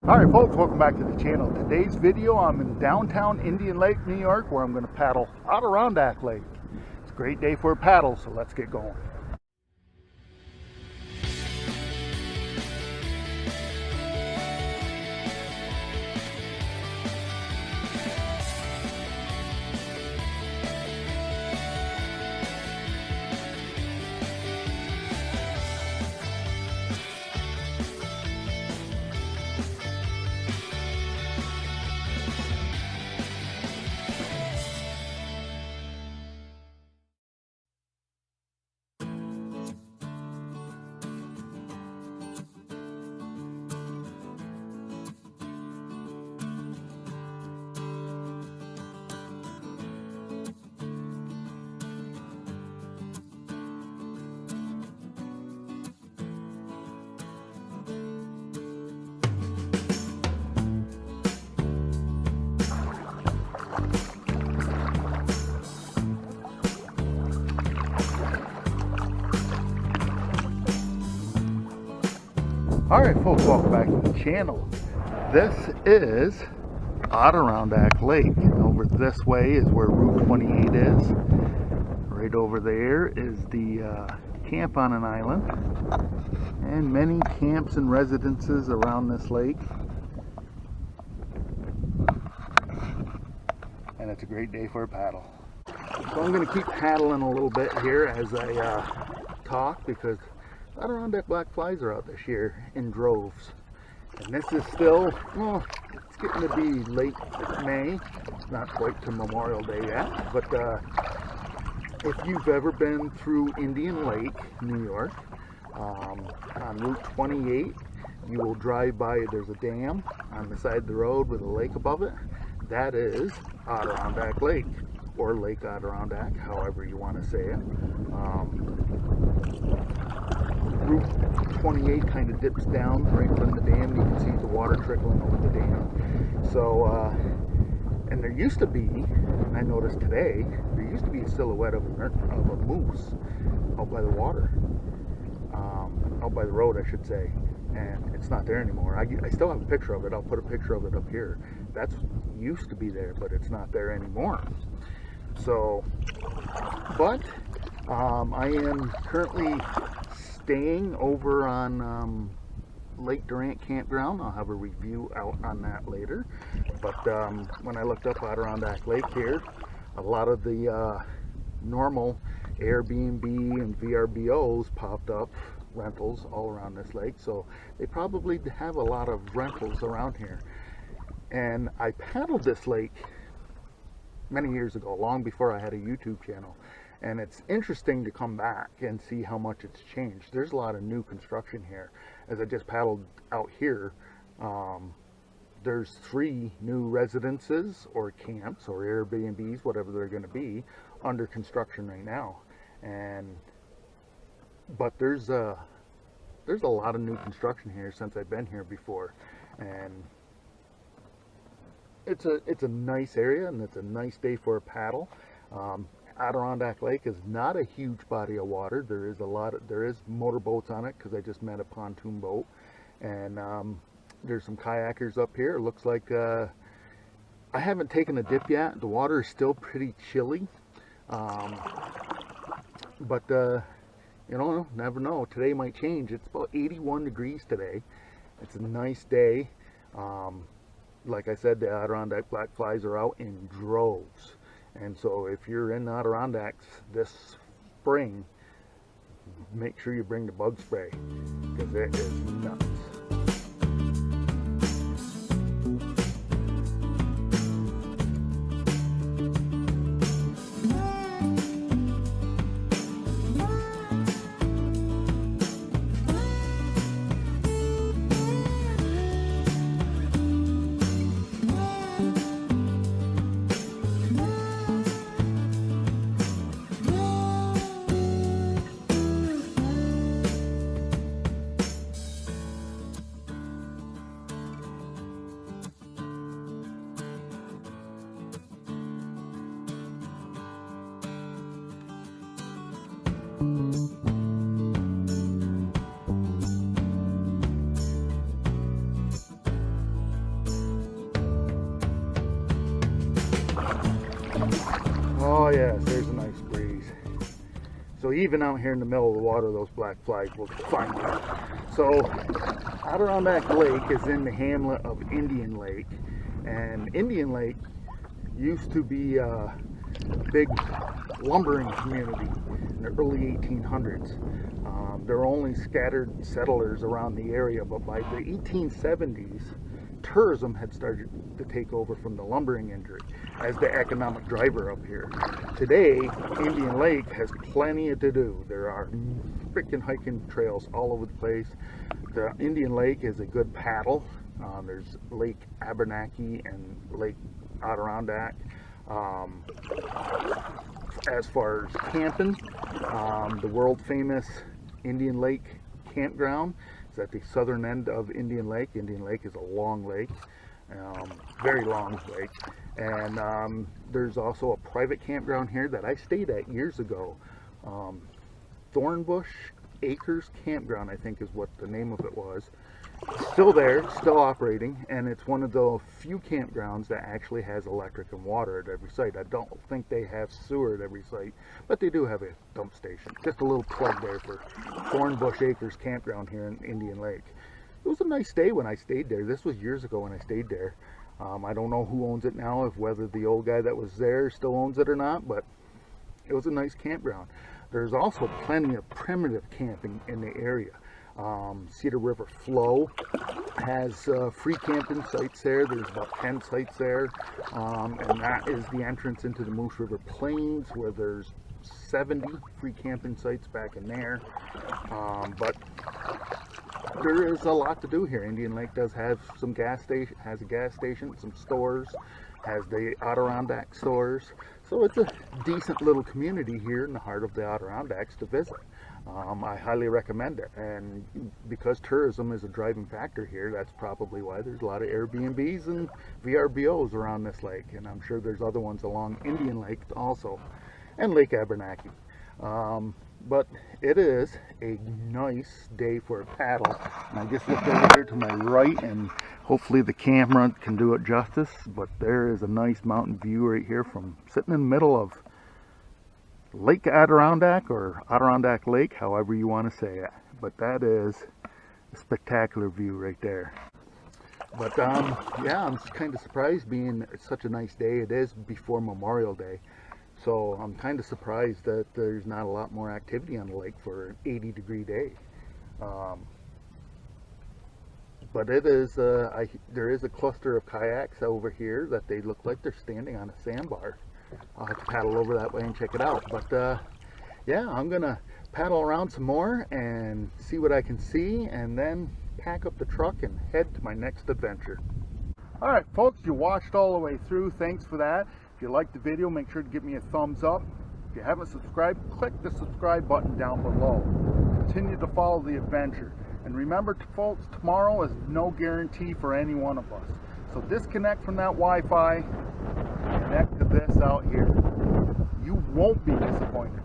Alright folks, welcome back to the channel. Today's video, I'm in downtown Indian Lake, New York, where I'm going to paddle Adirondack Lake. It's a great day for a paddle, so let's get going. Alright folks, welcome back to the channel. This is Adirondack Lake. Over this way is where Route 28 is. Right over there is the camp on an island. And many camps and residences around this lake. And it's a great day for a paddle. So I'm going to keep paddling a little bit here as I talk, because Adirondack black flies are out this year in droves. And this is still, well, it's getting to be late May, not quite to Memorial Day yet, but if you've ever been through Indian Lake, New York, on Route 28, you will drive by, there's a dam on the side of the road with a lake above it. That is Adirondack Lake, or Lake Adirondack, however you want to say it. Route 28 kind of dips down right from the dam. You can see the water trickling over the dam. So, and there used to be, and I noticed today, there used to be a silhouette of a moose out by the water, out by the road, I should say. And it's not there anymore. I still have a picture of it. I'll put a picture of it up here. That's used to be there, but it's not there anymore. So, but I am currently staying over on Lake Adirondack campground. I'll have a review out on that later. But when I looked up Adirondack Lake here, a lot of the normal Airbnb and VRBOs popped up, rentals all around this lake. So they probably have a lot of rentals around here. And I paddled this lake many years ago, long before I had a YouTube channel. And it's interesting to come back and see how much it's changed. There's a lot of new construction here. As I just paddled out here, there's 3 new residences or camps or Airbnbs, whatever they're going to be, under construction right now. But there's a lot of new construction here since I've been here before, and it's a nice area, and it's a nice day for a paddle. Adirondack Lake is not a huge body of water. There is motorboats on it, because I just met a pontoon boat, and there's some kayakers up here. It looks like I haven't taken a dip yet. The water is still pretty chilly, but you know, never know. Today might change. It's about 81 degrees today. It's a nice day. Like I said, the Adirondack black flies are out in droves. And so if you're in Adirondacks this spring, make sure you bring the bug spray, because it is nuts. Oh yes, there's a nice breeze. So even out here in the middle of the water, those black flags will find you. So Adirondack Lake is in the hamlet of Indian Lake, and Indian Lake used to be a big lumbering community in the early 1800s. There were only scattered settlers around the area, but by the 1870s, tourism had started to take over from the lumbering industry as the economic driver up here. Today, Indian Lake has plenty to do. There are freaking hiking trails all over the place. The Indian Lake is a good paddle. There's Lake Adirondack and Lake Adirondack. As far as camping, the world famous Indian Lake campground is at the southern end of Indian Lake. Indian Lake is a long lake, very long lake, and there's also a private campground here that I stayed at years ago. Thornbush Acres Campground, I think is what the name of it was. Still there, still operating, and it's one of the few campgrounds that actually has electric and water at every site. I don't think they have sewer at every site, but they do have a dump station. Just a little plug there for Thornbush Acres Campground here in Indian Lake. It was a nice day when I stayed there. This was years ago when I stayed there. I don't know who owns it now, if whether the old guy that was there still owns it or not, but it was a nice campground. There's also plenty of primitive camping in the area. Cedar River Flow has free camping sites there. There's about 10 sites there, and that is the entrance into the Moose River Plains, where there's 70 free camping sites back in there. But there is a lot to do here. Indian Lake does have some gas station, has a gas station, some stores, has the Adirondack stores. So it's a decent little community here in the heart of the Adirondacks to visit. I highly recommend it, and because tourism is a driving factor here, that's probably why there's a lot of Airbnbs and VRBOs around this lake, and I'm sure there's other ones along Indian Lake also, and Lake Adirondack. But it is a nice day for a paddle. And I just looked over here to my right, and hopefully the camera can do it justice, but there is a nice mountain view right here from sitting in the middle of Lake Adirondack, or Adirondack Lake, however you want to say it. But that is a spectacular view right there. But yeah, I'm kind of surprised, being such a nice day. It is before Memorial Day, so I'm kind of surprised that there's not a lot more activity on the lake for an 80-degree day. But it is there is a cluster of kayaks over here that they look like they're standing on a sandbar. I'll have to paddle over that way and check it out. But yeah, I'm gonna paddle around some more and see what I can see, and then pack up the truck and head to my next adventure. Alright folks, you watched all the way through. Thanks for that. If you liked the video, make sure to give me a thumbs up. If you haven't subscribed, click the subscribe button down below. Continue to follow the adventure. And remember, folks, tomorrow is no guarantee for any one of us. So disconnect from that Wi-Fi, connect to this out here. You won't be disappointed.